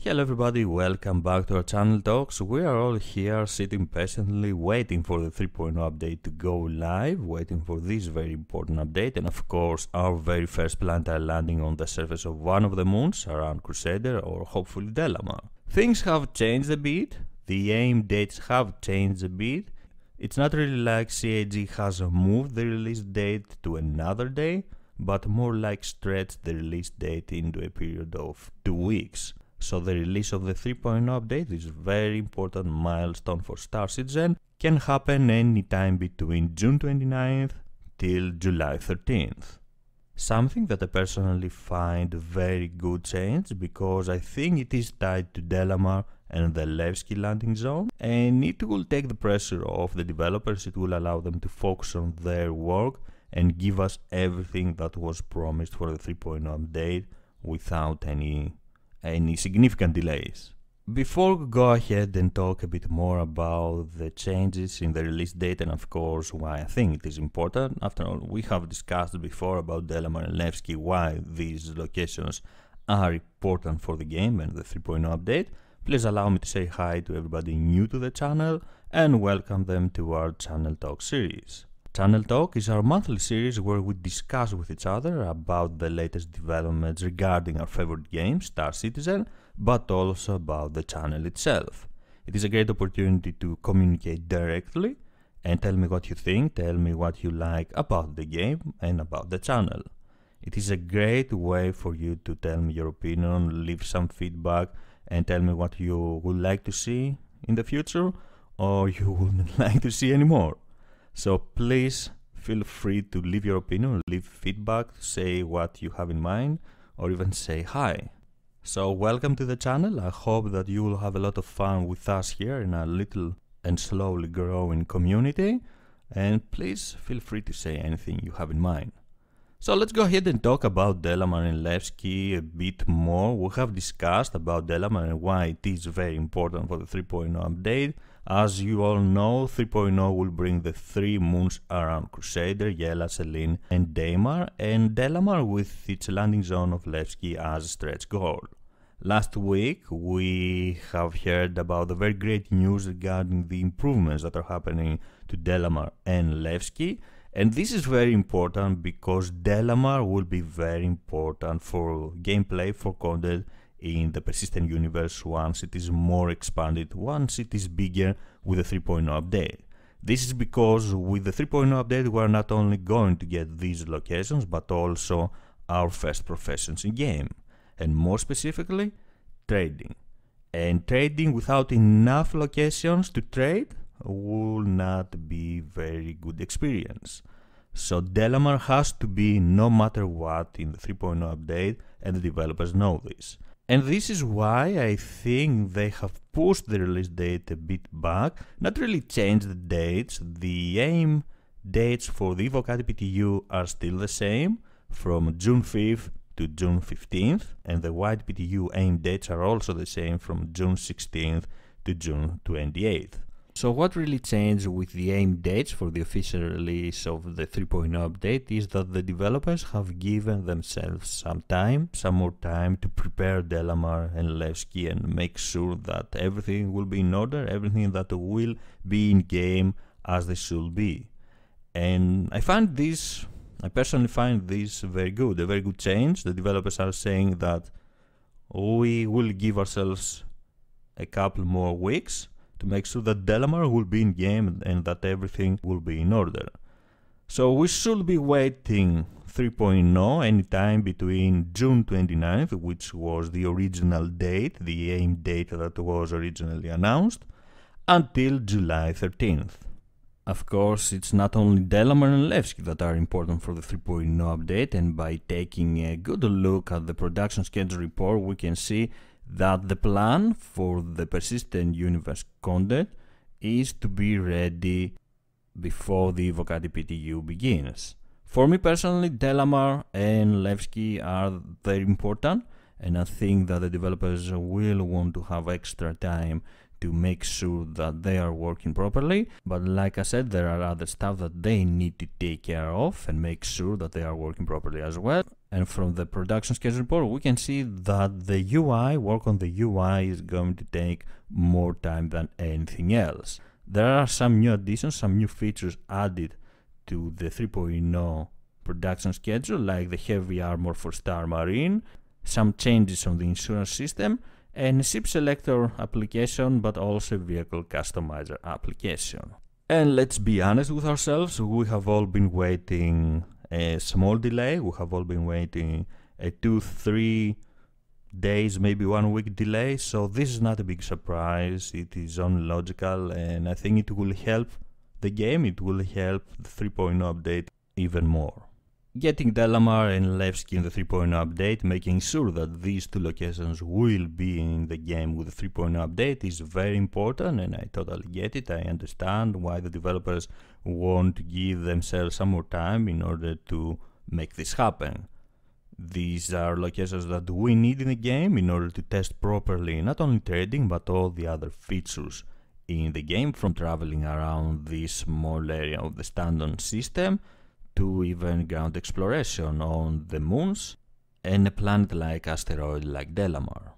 Hello everybody, welcome back to our channel talks. We are all here sitting patiently waiting for the 3.0 update to go live, waiting for this very important update and of course our very first planetary landing on the surface of one of the moons around Crusader or hopefully Delamar. Things have changed a bit, the aim dates have changed a bit. It's not really like CAG has moved the release date to another day, but more like stretched the release date into a period of 2 weeks. So the release of the 3.0 update, this very important milestone for Star Citizen, can happen anytime between June 29th till July 13th. Something that I personally find very good change because I think it is tied to Delamar and the Levski landing zone, and it will take the pressure off the developers. It will allow them to focus on their work and give us everything that was promised for the 3.0 update without any significant delays. Before we go ahead and talk a bit more about the changes in the release date and of course why I think it is important, after all we have discussed before about Delamar and Levski why these locations are important for the game and the 3.0 update, please allow me to say hi to everybody new to the channel and welcome them to our Channel Talk series. Channel Talk is our monthly series where we discuss with each other about the latest developments regarding our favorite game, Star Citizen, but also about the channel itself. It is a great opportunity to communicate directly and tell me what you think, tell me what you like about the game and about the channel. It is a great way for you to tell me your opinion, leave some feedback and tell me what you would like to see in the future or you wouldn't like to see anymore. So please feel free to leave your opinion, leave feedback, say what you have in mind, or even say hi. So welcome to the channel. I hope that you will have a lot of fun with us here in our little and slowly growing community. And please feel free to say anything you have in mind. So let's go ahead and talk about Delamar and Levski a bit more. We have discussed about Delamar and why it is very important for the 3.0 update. As you all know, 3.0 will bring the 3 moons around Crusader, Yela, Selene and Delamar, and Delamar with its landing zone of Levski as a stretch goal. Last week we have heard about the very great news regarding the improvements that are happening to Delamar and Levski. And this is very important because Delamar will be very important for gameplay, for content in the persistent universe once it is more expanded, once it is bigger with the 3.0 update. This is because with the 3.0 update we are not only going to get these locations but also our first professions in game, and more specifically trading. And trading without enough locations to trade will not be very good experience. So Delamar has to be no matter what in the 3.0 update, and the developers know this. And this is why I think they have pushed the release date a bit back, not really changed the dates. The aim dates for the Evocati PTU are still the same, from June 5th to June 15th, and the White PTU aim dates are also the same from June 16th to June 28th. So what really changed with the aim dates for the official release of the 3.0 update is that the developers have given themselves some more time to prepare Delamar and Levski and make sure that everything will be in order, everything that will be in game as they should be. And I personally find this very good, a very good change. The developers are saying that we will give ourselves a couple more weeks to make sure that Delamar will be in game and that everything will be in order. So we should be waiting 3.0 anytime between June 29th, which was the original date, the aim date that was originally announced, until July 13th. Of course, it's not only Delamar and Levski that are important for the 3.0 update, and by taking a good look at the production schedule report, we can see that the plan for the persistent universe content is to be ready before the Evocati PTU begins. For me personally, Delamar and Levski are very important, and I think that the developers will want to have extra time to make sure that they are working properly. But like I said, there are other stuff that they need to take care of and make sure that they are working properly as well. And from the production schedule report, we can see that the UI, work on the UI is going to take more time than anything else. There are some new additions, some new features added to the 3.0 production schedule, like the heavy armor for Star Marine, some changes on the insurance system, and a ship selector application, but also a vehicle customizer application. And let's be honest with ourselves, we have all been waiting a small delay. We have all been waiting a 2-3 days, maybe 1 week delay. So this is not a big surprise. It is only logical, and I think it will help the game. It will help the 3.0 update even more. Getting Delamar and Levski in the 3.0 update, making sure that these two locations will be in the game with the 3.0 update is very important, and I totally get it. I understand why the developers want to give themselves some more time in order to make this happen. These are locations that we need in the game in order to test properly not only trading but all the other features in the game, from traveling around this small area of the stand-on system to even ground exploration on the moons and a planet like asteroid like Delamar.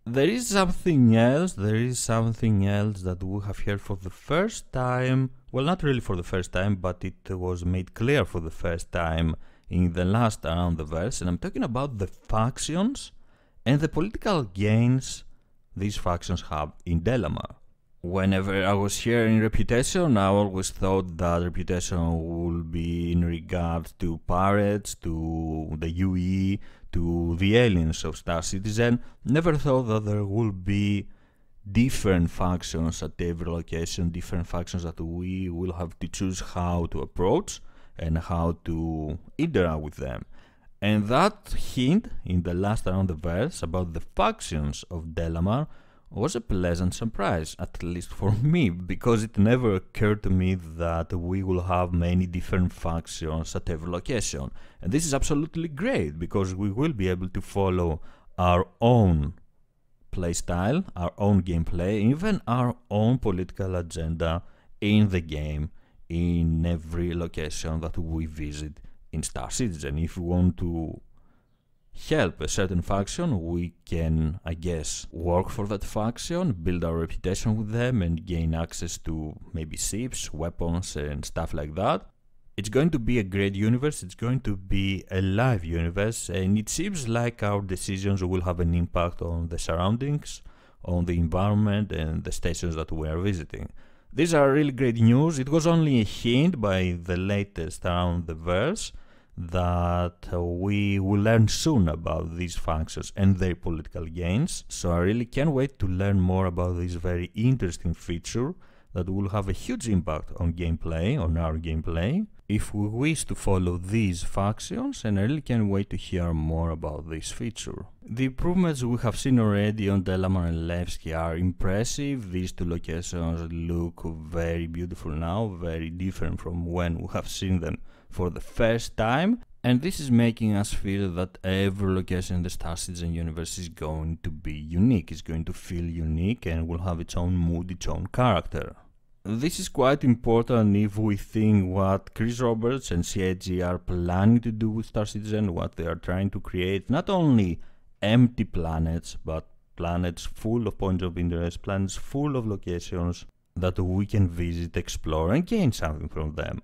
There is something else that we have heard for the first time, well, not really for the first time, but it was made clear for the first time in the last Around the Verse, and I'm talking about the factions and the political gains these factions have in Delamar. Whenever I was hearing reputation, I always thought that reputation would be in regard to pirates, to the UE, to the aliens of Star Citizen. Never thought that there would be different factions at every location, different factions that we will have to choose how to approach and how to interact with them. And that hint in the last Around the Verse about the factions of Delamar was a pleasant surprise, at least for me, because it never occurred to me that we will have many different factions at every location. And this is absolutely great, because we will be able to follow our own playstyle, our own gameplay, even our own political agenda in the game, in every location that we visit in Star Citizen. If we want to help a certain faction, we can, I guess, work for that faction, build our reputation with them, and gain access to maybe ships, weapons, and stuff like that. It's going to be a great universe, it's going to be a live universe, and it seems like our decisions will have an impact on the surroundings, on the environment, and the stations that we are visiting. These are really great news. It was only a hint by the latest Around the Verse that we will learn soon about these factions and their political gains. So I really can't wait to learn more about this very interesting feature that will have a huge impact on gameplay, on our gameplay, if we wish to follow these factions, and I really can't wait to hear more about this feature. The improvements we have seen already on Delamar and Levski are impressive. These two locations look very beautiful now, very different from when we have seen them for the first time, and this is making us feel that every location in the Star Citizen universe is going to be unique, is going to feel unique, and will have its own mood, its own character. This is quite important if we think what Chris Roberts and CIG are planning to do with Star Citizen, what they are trying to create, not only empty planets, but planets full of points of interest, planets full of locations that we can visit, explore, and gain something from them.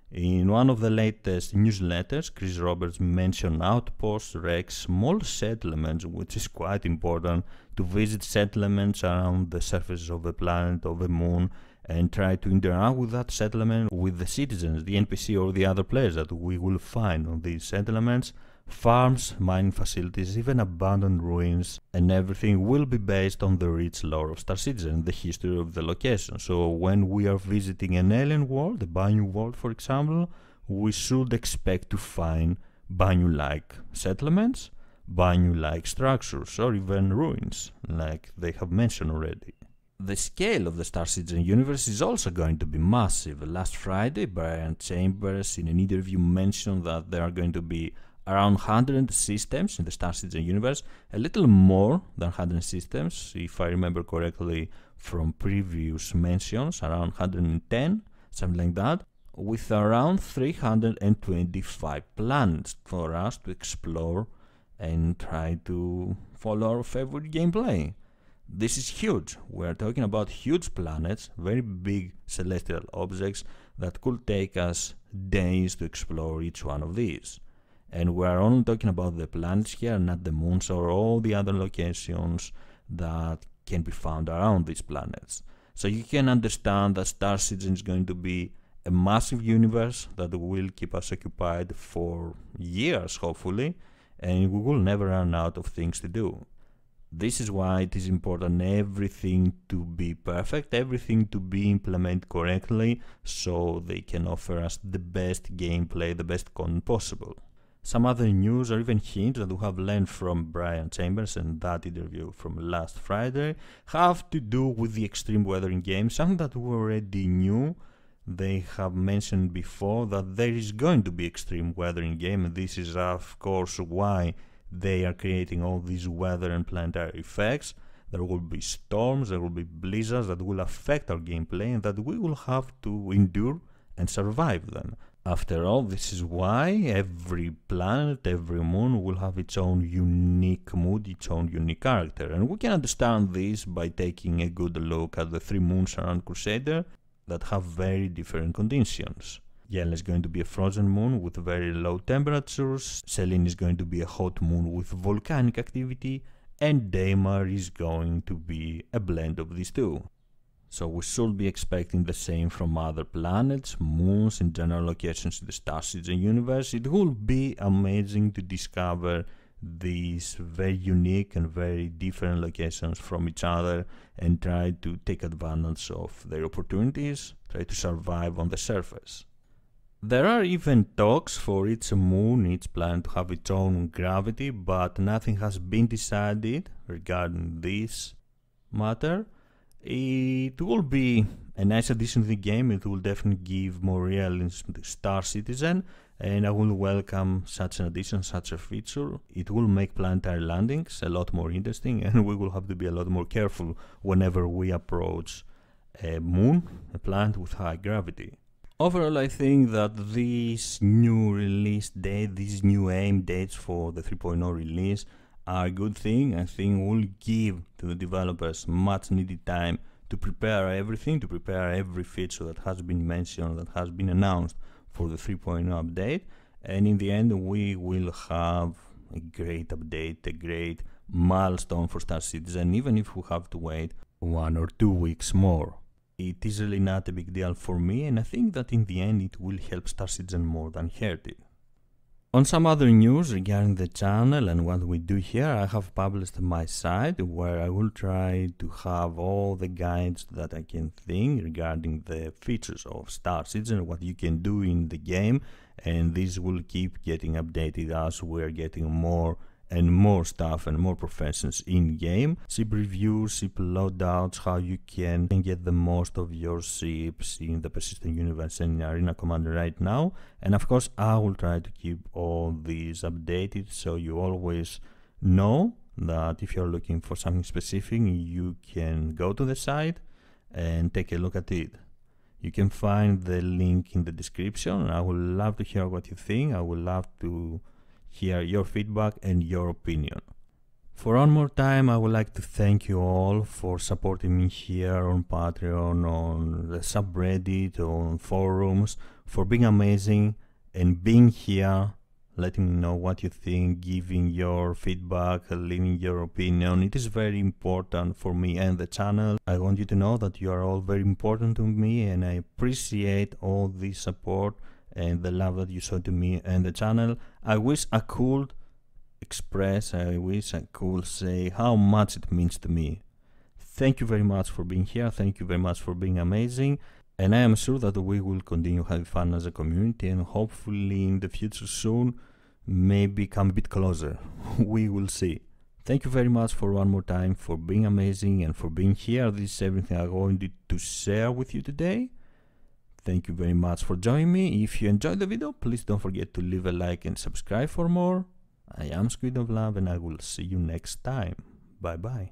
In one of the latest newsletters, Chris Roberts mentioned outposts, wrecks, small settlements, which is quite important, to visit settlements around the surface of a planet, of a moon, and try to interact with that settlement, with the citizens, the NPC or the other players that we will find on these settlements. Farms, mining facilities, even abandoned ruins, and everything will be based on the rich lore of Star Citizen, the history of the location. So when we are visiting an alien world, a Banyu world for example, we should expect to find Banyu-like settlements, Banyu-like structures, or even ruins, like they have mentioned already. The scale of the Star Citizen universe is also going to be massive. Last Friday, Brian Chambers in an interview mentioned that there are going to be around 100 systems in the Star Citizen universe, a little more than 100 systems, if I remember correctly from previous mentions, around 110, something like that. with around 325 planets for us to explore and try to follow our favorite gameplay. This is huge. We're talking about huge planets, very big celestial objects that could take us days to explore each one of these. And we're only talking about the planets here, not the moons or all the other locations that can be found around these planets. So you can understand that Star Citizen is going to be a massive universe that will keep us occupied for years, hopefully, and we will never run out of things to do. This is why it is important everything to be perfect, everything to be implemented correctly, so they can offer us the best gameplay, the best content possible. Some other news or even hints that we have learned from Brian Chambers and that interview from last Friday have to do with the extreme weather in games, something that we already knew. They have mentioned before that there is going to be extreme weather in game, and this is of course why they are creating all these weather and planetary effects. There will be storms, there will be blizzards that will affect our gameplay and that we will have to endure and survive them. After all, this is why every planet, every moon will have its own unique mood, its own unique character. And we can understand this by taking a good look at the 3 moons around Crusader that have very different conditions. Yela is going to be a frozen moon with very low temperatures, Selene is going to be a hot moon with volcanic activity, and Delamar is going to be a blend of these two. So we should be expecting the same from other planets, moons, and general locations in the Star Citizen universe. It will be amazing to discover these very unique and very different locations from each other and try to take advantage of their opportunities, try to survive on the surface. There are even talks for each moon, each planet to have its own gravity, but nothing has been decided regarding this matter. It will be a nice addition to the game, it will definitely give more realism to Star Citizen, and I will welcome such an addition, such a feature. It will make planetary landings a lot more interesting, and we will have to be a lot more careful whenever we approach a moon, a planet with high gravity. Overall, I think that this new release date, these new aim dates for the 3.0 release are a good thing. I think will give to the developers much needed time to prepare everything, to prepare every feature that has been mentioned, that has been announced for the 3.0 update, and in the end we will have a great update, a great milestone for Star Citizen, even if we have to wait 1 or 2 weeks more. It is really not a big deal for me, and I think that in the end it will help Star Citizen more than hurt it. On some other news regarding the channel and what we do here, I have published my site where I will try to have all the guides that I can think regarding the features of Star Citizen, what you can do in the game, and this will keep getting updated as we are getting more and more stuff and more professions in game. Ship reviews, ship loadouts, how you can get the most of your ships in the persistent universe and in Arena Commander right now. And of course I will try to keep all these updated so you always know that if you're looking for something specific you can go to the site and take a look at it. You can find the link in the description. I would love to hear what you think. I would love to hear your feedback and your opinion. For one more time, I would like to thank you all for supporting me here on Patreon, on the subreddit, on forums, for being amazing and being here, letting me know what you think, giving your feedback, leaving your opinion. It is very important for me and the channel. I want you to know that you are all very important to me, and I appreciate all the support and the love that you show to me and the channel. I wish I could express, I wish I could say how much it means to me. Thank you very much for being here, thank you very much for being amazing, and I am sure that we will continue having fun as a community, and hopefully in the future soon maybe come a bit closer. We will see. Thank you very much for one more time for being amazing and for being here. This is everything I wanted to share with you today. Thank you very much for joining me. If you enjoyed the video, please don't forget to leave a like and subscribe for more. I am SquidofLove and I will see you next time. Bye bye.